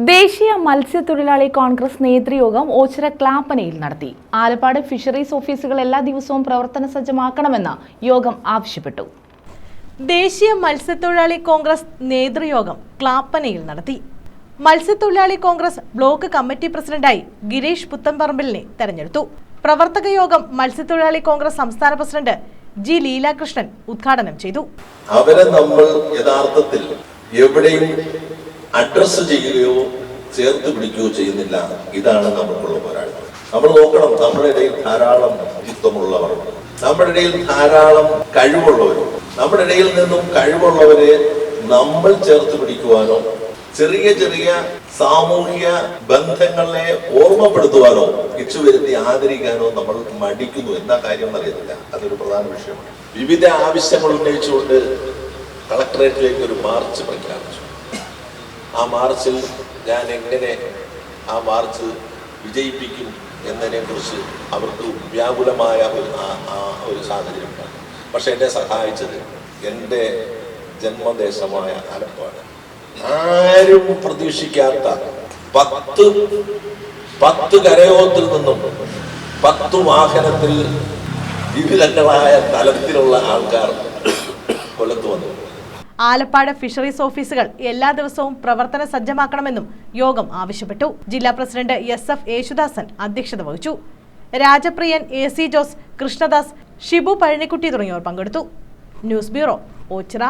ദേശീയ മത്സ്യത്തൊഴിലാളി കോൺഗ്രസ് നേതൃയോഗം ഓച്ചിറ ക്ലാപ്പനയിൽ നടത്തി. ആലപ്പാട് ഫിഷറീസ് ഓഫീസുകൾ എല്ലാ ദിവസവും പ്രവർത്തന സജ്ജമാക്കണമെന്ന് യോഗം ആവശ്യപ്പെട്ടു. ദേശീയ മത്സ്യത്തൊഴിലാളി കോൺഗ്രസ് നേതൃയോഗം ക്ലാപ്പനയിൽ നടത്തി. മത്സ്യത്തൊഴിലാളി കോൺഗ്രസ് ബ്ലോക്ക് കമ്മിറ്റി പ്രസിഡന്റായി ഗിരീഷ് പുത്തൻപറമ്പിലിനെ തെരഞ്ഞെടുത്തു. പ്രവർത്തക യോഗം മത്സ്യത്തൊഴിലാളി കോൺഗ്രസ് സംസ്ഥാന പ്രസിഡന്റ് ജി ലീലാകൃഷ്ണൻ ഉദ്ഘാടനം ചെയ്തു. അവരെ നമ്മൾ യഥാർത്ഥത്തിൽ എവിടെയും അഡ്രസ് ചെയ്യുകയോ ചേർത്ത് പിടിക്കുകയോ ചെയ്യുന്നില്ല. ഇതാണ് നമുക്കുള്ള പോരാട്ടം. നമ്മൾ നോക്കണം, നമ്മുടെ ഇടയിൽ ധാരാളം വ്യക്തിത്വമുള്ളവർ, നമ്മുടെ ഇടയിൽ ധാരാളം കഴിവുള്ളവരുണ്ട്. നമ്മുടെ ഇടയിൽ നിന്നും കഴിവുള്ളവരെ നമ്മൾ ചേർത്ത് പിടിക്കുവാനോ ചെറിയ ചെറിയ സാമൂഹിക ബന്ധങ്ങളെ ഓർമ്മപ്പെടുത്തുവാനോ ഇച്ചു വരുത്തി ആദരിക്കാനോ നമ്മൾ മടിക്കുന്നു. എന്താ കാര്യം എന്നറിയത്തില്ല. അതൊരു പ്രധാന വിഷയമാണ്. വിവിധ ആവശ്യങ്ങൾ ഉന്നയിച്ചുകൊണ്ട് കളക്ടറേറ്റിലേക്ക് ഒരു മാർച്ച് പ്രഖ്യാപിച്ചു. ആ മാർച്ചിൽ ഞാൻ എങ്ങനെ ആ മാർച്ച് വിജയിപ്പിക്കും എന്നതിനെ കുറിച്ച് അവർക്ക് വ്യാകുലമായ ഒരു സാഹചര്യമുണ്ട്. പക്ഷെ എന്നെ സഹായിച്ചത് എൻ്റെ ജന്മദേശമായ ആലപ്പാട്. ആരും പ്രതീക്ഷിക്കാത്ത 10 കരയോത്തിൽ നിന്നും 10 വാഹനത്തിൽ വിവിധങ്ങളായ തലത്തിലുള്ള ആൾക്കാർ കൊല്ലത്ത് വന്നു. ആലപ്പാട് ഫിഷറീസ് ഓഫീസുകൾ എല്ലാ ദിവസവും പ്രവർത്തന സജ്ജമാക്കണമെന്നും യോഗം ആവശ്യപ്പെട്ടു. ജില്ലാ പ്രസിഡന്റ് SF യേശുദാസൻ അധ്യക്ഷത വഹിച്ചു. രാജപ്രിയൻ, AC ജോസ്, കൃഷ്ണദാസ്, ഷിബു പഴനിക്കുട്ടി തുടങ്ങിയവർ പങ്കെടുത്തു. News bureau, Ochira.